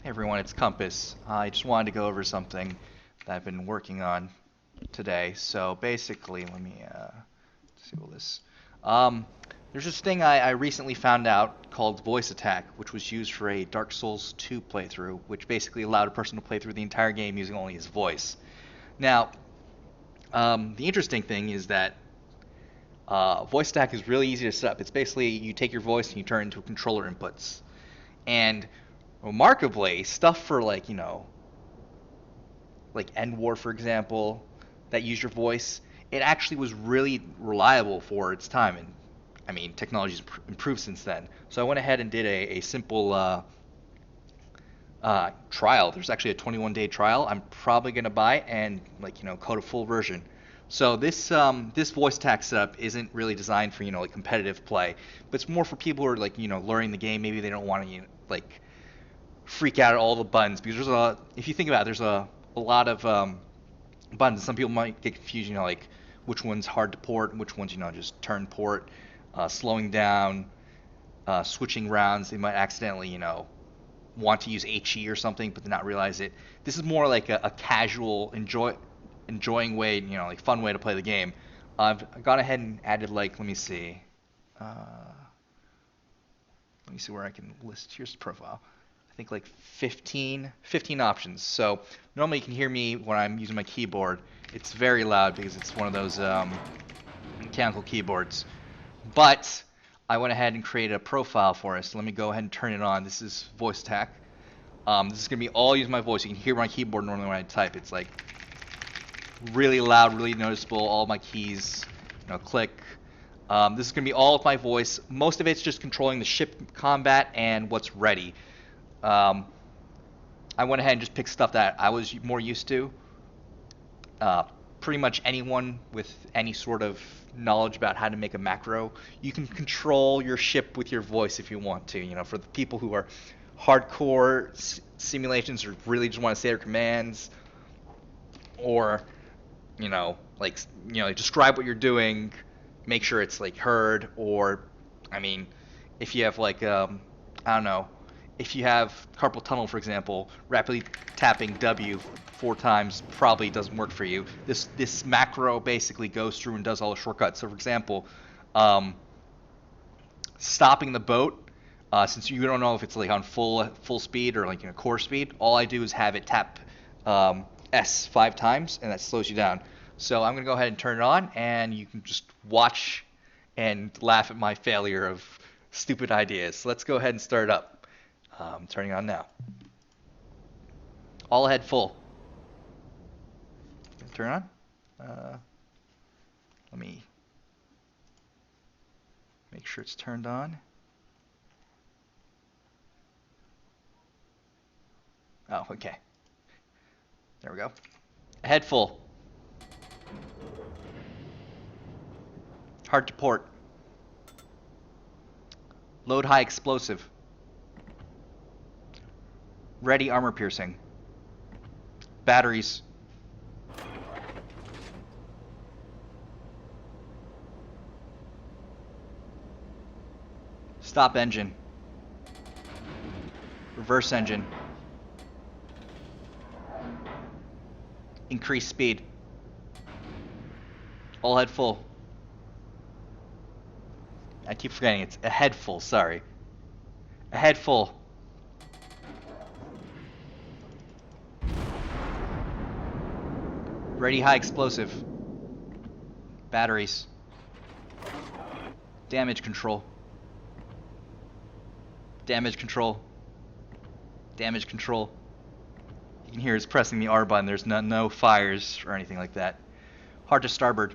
Everyone, it's Compass. I just wanted to go over something that I've been working on today. So basically, let me see all this. Um, there's this thing I recently found out called voice attack, which was used for a Dark Souls 2 playthrough, which basically allowed a person to play through the entire game using only his voice. Now, the interesting thing is that voice attack is really easy to set up. It's basically you take your voice and you turn it into controller inputs. And remarkably, stuff for like End War, for example, that use your voice, it actually was really reliable for its time. And I mean, technology's improved since then. So I went ahead and did a simple trial. There's actually a 21-day trial. I'm probably gonna buy and code a full version. So this voice tag setup isn't really designed for like competitive play, but it's more for people who are learning the game. Maybe they don't want to freak out at all the buttons because if you think about it, there's a lot of buttons. Some people might get confused, like which one's hard to port and which one's just turn port, slowing down, switching rounds. They might accidentally want to use HE or something, but not realize it. This is more like a casual enjoying way, like fun way to play the game. I've gone ahead and added let me see. Let me see where I can list. Here's the profile. I think 15 options. So normally you can hear me when I'm using my keyboard. It's very loud because it's one of those mechanical keyboards. But I went ahead and created a profile for us. Let me go ahead and turn it on. This is voice attack. This is going to be all using my voice. You can hear my keyboard normally when I type. It's really loud, really noticeable. All my keys, click. This is going to be all with my voice. Most of it's just controlling the ship combat and what's ready. I went ahead and just picked stuff that I was more used to. Pretty much anyone with any sort of knowledge about how to make a macro, you can control your ship with your voice if you want to. For the people who are hardcore simulations or really just want to say their commands, or describe what you're doing, make sure it's heard, or I mean, if you have I don't know, if you have carpal tunnel, for example, rapidly tapping W 4 times probably doesn't work for you. This macro basically goes through and does all the shortcuts. So for example, stopping the boat, since you don't know if it's on full speed or core speed, all I do is have it tap S 5 times, and that slows you down. So I'm gonna go ahead and turn it on, and you can just watch and laugh at my failure of stupid ideas. So let's go ahead and start it up. Turning on now. All ahead full. Turn on. Let me make sure it's turned on. Oh, okay. There we go. Ahead full. Hard to port. Load high explosive. Ready armor piercing. Batteries. Stop engine. Reverse engine. Increase speed. All head full. I keep forgetting it's a head full, sorry. A head full. Ready high explosive. Batteries. Damage control. Damage control. Damage control. You can hear it's pressing the R button. There's no fires or anything like that. Hard to starboard.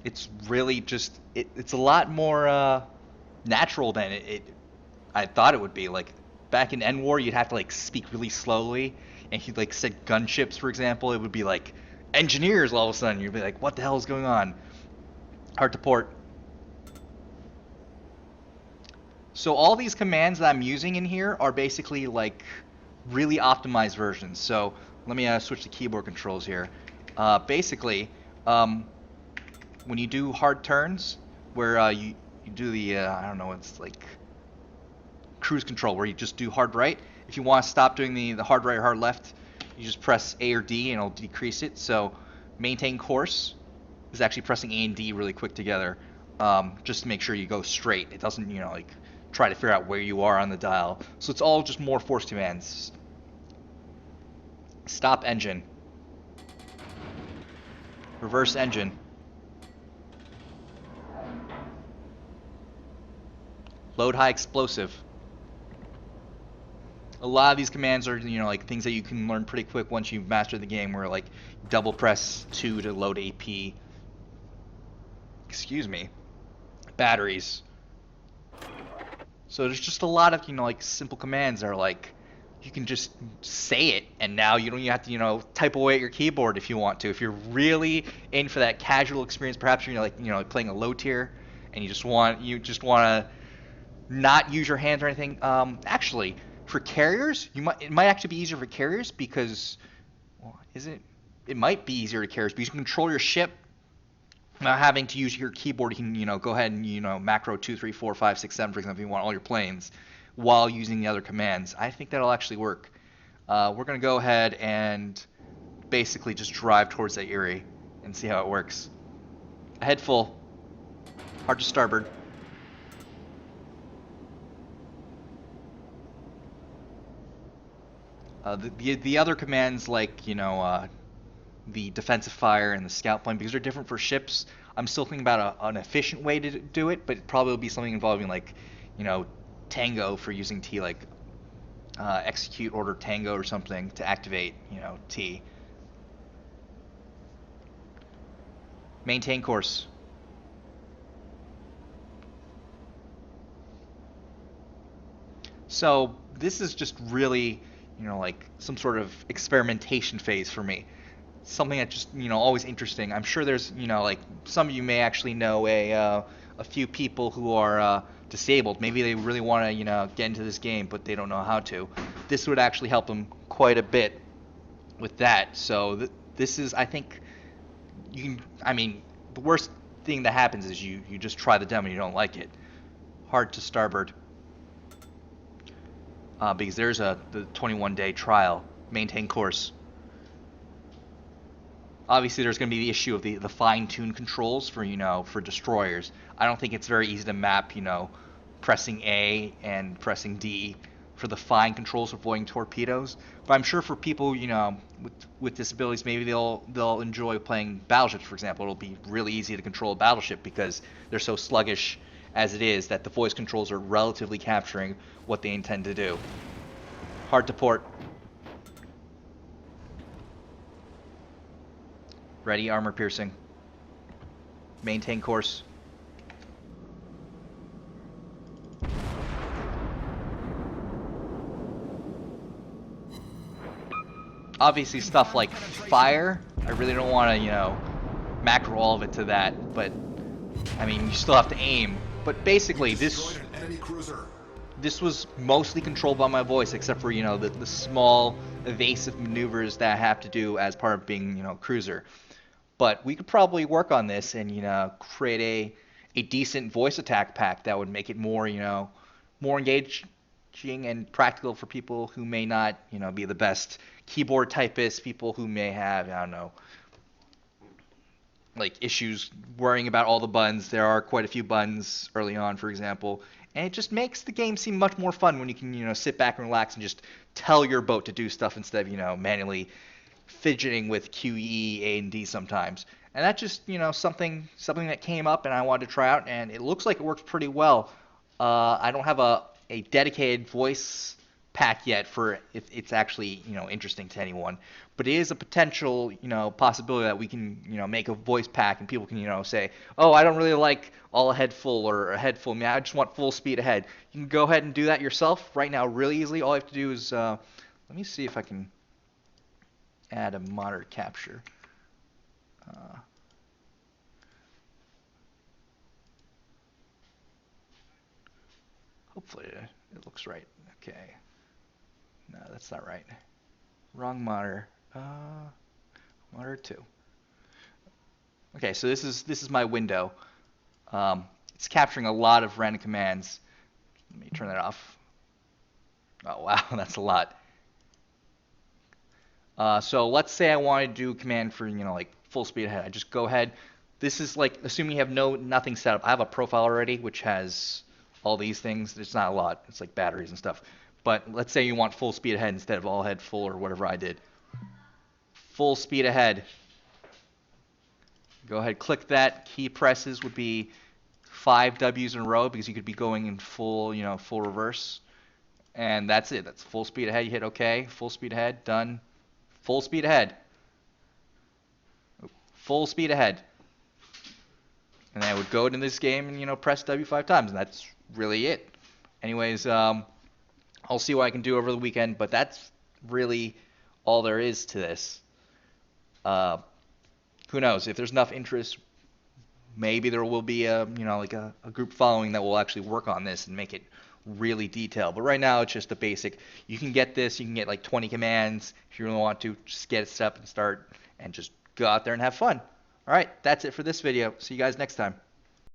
It's really just it's a lot more natural than I thought it would be. Back in End War, you'd have to speak really slowly, and he said gunships, for example, it would be engineers all of a sudden. You'd be like, what the hell is going on? Hard to port. So all these commands that I'm using in here are basically really optimized versions. So let me switch to keyboard controls here. Basically, when you do hard turns, where you do the I don't know, it's cruise control where you just do hard right. If you want to stop doing the hard right or hard left, you just press A or D and it'll decrease it. So maintain course is actually pressing A and D really quick together, just to make sure you go straight. It doesn't, like try to figure out where you are on the dial. So it's all just more force commands. Stop engine. Reverse engine. Load high explosive. A lot of these commands are, like things that you can learn pretty quick once you've mastered the game, where like double press 2 to load AP. Excuse me. Batteries. So there's just a lot of, like simple commands that are like, you can just say it, and now you don't even have to, type away at your keyboard if you want to. If you're really in for that casual experience, perhaps you're like, playing a low tier, and you just want to not use your hands or anything. Actually, for carriers, it might actually be easier for carriers because, well, it might be easier to carriers because you can control your ship not having to use your keyboard. You can, go ahead and, macro 2, 3, 4, 5, 6, 7, for example, if you want all your planes while using the other commands. I think that'll actually work. We're going to go ahead and basically just drive towards that Erie and see how it works. Ahead full. Hard to starboard. The other commands like, the defensive fire and the scout plane, because they're different for ships. I'm still thinking about an efficient way to do it, but it probably will be something involving like, Tango for using T, like execute order Tango or something to activate, T. Maintain course. So this is just really, like some sort of experimentation phase for me. Something that's just, always interesting. I'm sure there's, like some of you may actually know a few people who are disabled. Maybe they really want to, get into this game, but they don't know how to. This would actually help them quite a bit with that. So this is, I think, the worst thing that happens is you just try the demo and you don't like it. Hard to starboard. Because there's the 21-day trial. Maintain course. Obviously, there's going to be the issue of the fine-tuned controls for destroyers. I don't think it's very easy to map, pressing A and pressing D for the fine controls of avoiding torpedoes. But I'm sure for people, with disabilities, maybe they'll enjoy playing battleships, for example. It'll be really easy to control a battleship because they're so sluggish as it is that the voice controls are relatively capturing what they intend to do. Hard to port. Ready, armor piercing. Maintain course. Obviously stuff like fire, I really don't want to, macro all of it to that, but you still have to aim. But basically this was mostly controlled by my voice, except for, the small evasive maneuvers that I have to do as part of being, cruiser. But we could probably work on this and, create a decent voice attack pack that would make it more, more engaging and practical for people who may not, be the best keyboard typists, people who may have, I don't know, like issues worrying about all the buttons. There are quite a few buttons early on, for example, and it just makes the game seem much more fun when you can, sit back and relax and just tell your boat to do stuff instead of, manually fidgeting with Q, E, A, and D sometimes. And that's just, something that came up and I wanted to try out, and it looks like it works pretty well. I don't have a dedicated voice pack yet for if it's actually, interesting to anyone. But it is a potential, possibility that we can, make a voice pack and people can, say, oh, I don't really like all ahead full or ahead full. I just want full speed ahead. You can go ahead and do that yourself right now really easily. All you have to do is, let me see if I can add a monitor capture. Hopefully it looks right. Okay. No, that's not right. Wrong monitor. Monitor 2. Okay, so this is my window. It's capturing a lot of random commands. Let me turn that off. Oh wow, that's a lot. So let's say I want to do command for, like full speed ahead. I just go ahead. This is like assuming you have nothing set up. I have a profile already which has all these things. It's not a lot. It's like batteries and stuff. But let's say you want full speed ahead instead of all head full or whatever I did. Full speed ahead. Go ahead, click that. Key presses would be 5 W's in a row because you could be going in full, full reverse. And that's it. That's full speed ahead. You hit OK. Full speed ahead. Done. Full speed ahead. Full speed ahead. And I would go into this game and, press W 5 times. And that's really it. Anyways, I'll see what I can do over the weekend. But that's really all there is to this. Who knows? If there's enough interest, maybe there will be a group following that will actually work on this and make it really detailed. But right now it's just the basic. You can get this. You can get like 20 commands if you really want to. Just get it set up and start and just go out there and have fun. All right, that's it for this video. See you guys next time.